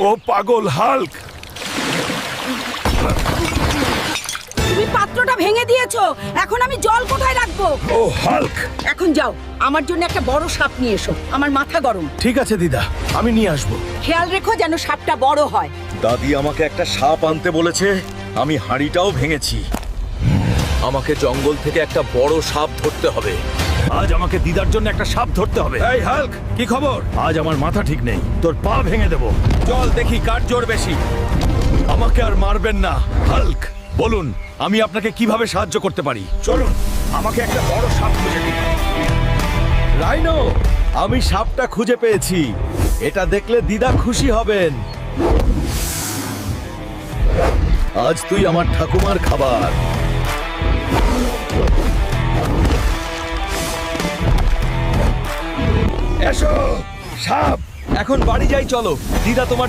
ও পাগল হাল্ক। তুমি পাত্রটা ভেঙে দিয়েছো, এখন আমি জল কোথায় রাখবো? ও হাল্ক। এখন যাও, আমার জন্য একটা বড় সাপ নিয়ে এসো, আমার মাথা গরম। ঠিক আছে দিদা, আমি নিয়ে আসবো। খেয়াল রেখো যেন সাপটা বড় হয়। দাদি আমাকে একটা সাপ আনতে বলেছে, আমি হাঁড়িটাও ভেঙেছি। আমাকে জঙ্গল থেকে একটা বড় সাপ ধরতে হবে। আজ আমাকে দিদার জন্য একটা সাপ ধরতে হবে। এই হাল্ক, কি খবর? আজ আমার মাথা ঠিক নেই, তোর পা ভেঙে দেব। চল দেখি কার জোর বেশি। আমাকে আর মারবেন না হাল্ক। বলুন আমি আপনাকে কিভাবে সাহায্য করতে পারি। চলুন, আমাকে একটা বড় সাপ খুঁজে দিন। রাইনো, আমি সাপটা খুঁজে পেয়েছি। এটা দেখলে দিদা খুশি হবেন। আজ তুই আমার ঠাকুমার খাবার। এসো সাপ, এখন বাড়ি যাই চলো। দিদা তোমার